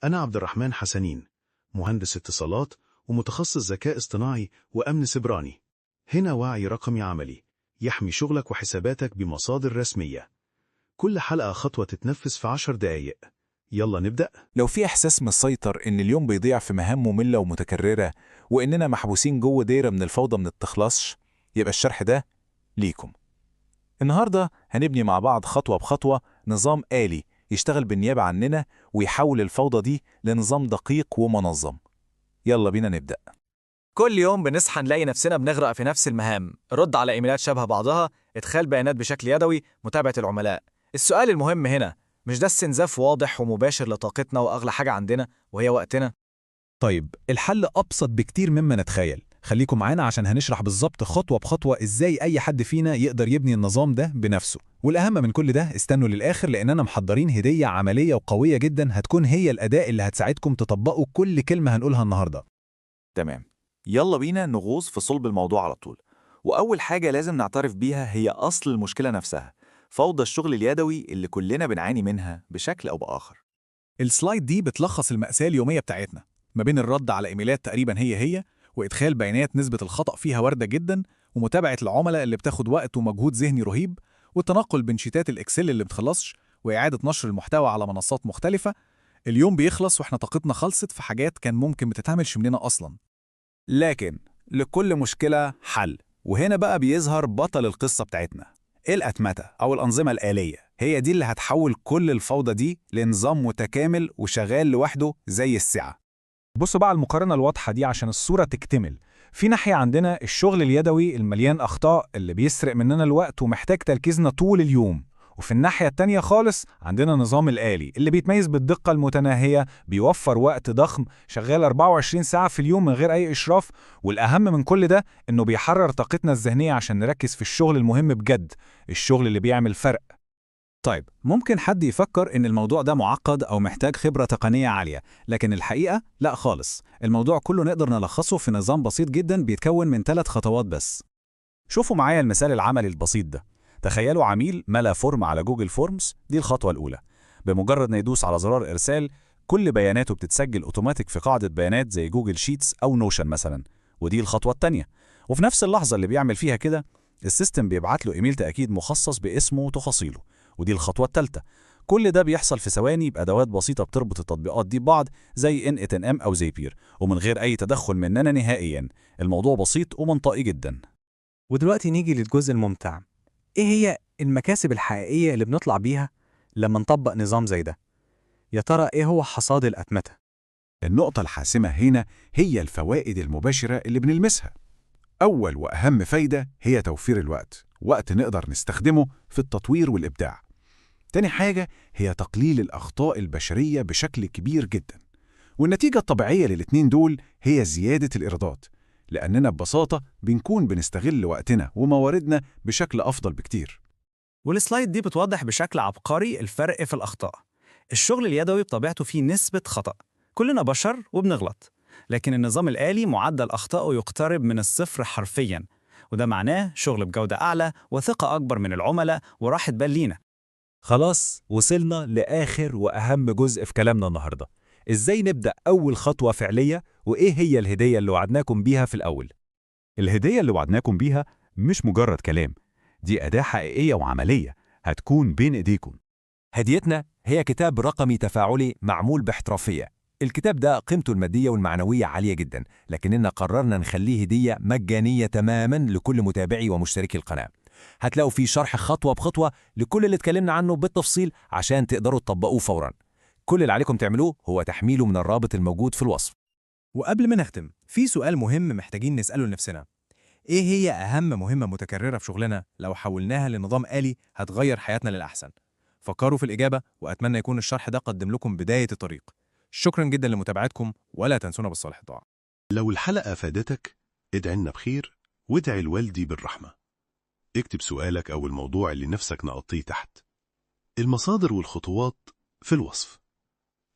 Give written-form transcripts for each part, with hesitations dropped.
أنا عبد الرحمن حسنين، مهندس اتصالات ومتخصص ذكاء اصطناعي وأمن سيبراني. هنا وعي رقمي عملي يحمي شغلك وحساباتك بمصادر رسمية. كل حلقة خطوة تتنفذ في 10 دقايق. يلا نبدأ. لو في إحساس مسيطر إن اليوم بيضيع في مهام مملة ومتكررة وإننا محبوسين جوه دايرة من الفوضى ما بتخلصش، يبقى الشرح ده ليكم. النهاردة هنبني مع بعض خطوة بخطوة نظام آلي يشتغل بالنيابة عننا ويحول الفوضى دي لنظام دقيق ومنظم. يلا بينا نبدأ. كل يوم بنصحى نلاقي نفسنا بنغرق في نفس المهام، رد على إيميلات شبه بعضها، إدخال بيانات بشكل يدوي، متابعة العملاء. السؤال المهم هنا، مش ده استنزاف واضح ومباشر لطاقتنا وأغلى حاجة عندنا وهي وقتنا؟ طيب الحل أبسط بكتير مما نتخيل. خليكم معانا عشان هنشرح بالظبط خطوة بخطوة إزاي أي حد فينا يقدر يبني النظام ده بنفسه. والأهم من كل ده استنوا للآخر لأننا محضرين هدية عملية وقوية جدا هتكون هي الأداة اللي هتساعدكم تطبقوا كل كلمة هنقولها النهاردة. تمام، يلا بينا نغوص في صلب الموضوع على طول. وأول حاجة لازم نعترف بيها هي أصل المشكلة نفسها، فوضى الشغل اليدوي اللي كلنا بنعاني منها بشكل أو بآخر. السلايد دي بتلخص المأساة اليومية بتاعتنا، ما بين الرد على إيميلات تقريبا هي وإدخال بيانات نسبة الخطأ فيها واردة جدا، ومتابعة العملاء اللي بتاخد وقت ومجهود ذهني رهيب، والتنقل بين شيتات الإكسل اللي بتخلصش، وإعادة نشر المحتوى على منصات مختلفة. اليوم بيخلص وإحنا طاقتنا خلصت في حاجات كان ممكن بتتعملش مننا أصلا. لكن لكل مشكلة حل، وهنا بقى بيظهر بطل القصة بتاعتنا، الأتمتة أو الأنظمة الآلية. هي دي اللي هتحول كل الفوضى دي لنظام متكامل وشغال لوحده زي الساعة. بصوا بقى المقارنة الواضحة دي عشان الصورة تكتمل. في ناحية عندنا الشغل اليدوي المليان أخطاء اللي بيسرق مننا الوقت ومحتاج تركيزنا طول اليوم، وفي الناحية التانية خالص عندنا نظام الآلي اللي بيتميز بالدقة المتناهية، بيوفر وقت ضخم، شغال 24 ساعة في اليوم من غير أي إشراف، والأهم من كل ده إنه بيحرر طاقتنا الذهنية عشان نركز في الشغل المهم بجد، الشغل اللي بيعمل فرق. طيب ممكن حد يفكر إن الموضوع ده معقد أو محتاج خبرة تقنية عالية، لكن الحقيقة لا خالص. الموضوع كله نقدر نلخصه في نظام بسيط جدا بيتكون من 3 خطوات بس. شوفوا معايا المثال العملي البسيط ده. تخيلوا عميل ملا فورم على جوجل فورمز، دي الخطوة الأولى. بمجرد ما يدوس على زرار إرسال، كل بياناته بتتسجل أوتوماتيك في قاعدة بيانات زي جوجل شيتس أو نوشن مثلا، ودي الخطوة التانية. وفي نفس اللحظة اللي بيعمل فيها كده، السيستم بيبعت له إيميل تأكيد مخصص باسمه وتفاصيله، ودي الخطوة الثالثة. كل ده بيحصل في ثواني بأدوات بسيطة بتربط التطبيقات دي ببعض زي NetNM أو زيبير، ومن غير أي تدخل مننا نهائيا. الموضوع بسيط ومنطقي جدا. ودلوقتي نيجي للجزء الممتع. إيه هي المكاسب الحقيقية اللي بنطلع بيها لما نطبق نظام زي ده؟ يا ترى إيه هو حصاد الأتمتة؟ النقطة الحاسمة هنا هي الفوائد المباشرة اللي بنلمسها. أول وأهم فايدة هي توفير الوقت، وقت نقدر نستخدمه في التطوير والإبداع. تاني حاجة هي تقليل الأخطاء البشرية بشكل كبير جدا، والنتيجة الطبيعية للاتنين دول هي زيادة الإيرادات، لأننا ببساطة بنكون بنستغل وقتنا ومواردنا بشكل أفضل بكتير. والسلايد دي بتوضح بشكل عبقري الفرق في الأخطاء. الشغل اليدوي بطبيعته فيه نسبة خطأ، كلنا بشر وبنغلط، لكن النظام الآلي معدل أخطائه يقترب من الصفر حرفياً، وده معناه شغل بجودة أعلى وثقة أكبر من العملاء وراحة بال لينا. خلاص وصلنا لآخر وأهم جزء في كلامنا النهاردة. إزاي نبدأ أول خطوة فعلية، وإيه هي الهدية اللي وعدناكم بيها في الأول؟ الهدية اللي وعدناكم بيها مش مجرد كلام، دي أداة حقيقية وعملية هتكون بين إيديكم. هديتنا هي كتاب رقمي تفاعلي معمول باحترافية. الكتاب ده قيمته المادية والمعنوية عالية جدا، لكننا قررنا نخليه هدية مجانية تماما لكل متابعي ومشتركي القناة. هتلاقوا فيه شرح خطوة بخطوة لكل اللي اتكلمنا عنه بالتفصيل عشان تقدروا تطبقوه فورا. كل اللي عليكم تعملوه هو تحميله من الرابط الموجود في الوصف. وقبل ما نختم، في سؤال مهم محتاجين نسأله لنفسنا. إيه هي أهم مهمة متكررة في شغلنا لو حولناها لنظام آلي هتغير حياتنا للأحسن؟ فكروا في الإجابة، وأتمنى يكون الشرح ده قدم لكم بداية الطريق. شكرا جدا لمتابعتكم، ولا تنسونا بالصالح الدعاء. لو الحلقة فادتك ادعي لنا بخير، وادعي لوالدي بالرحمة. اكتب سؤالك أو الموضوع اللي نفسك نغطيه تحت. المصادر والخطوات في الوصف.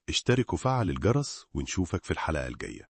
اشترك وفعل الجرس، ونشوفك في الحلقة الجاية.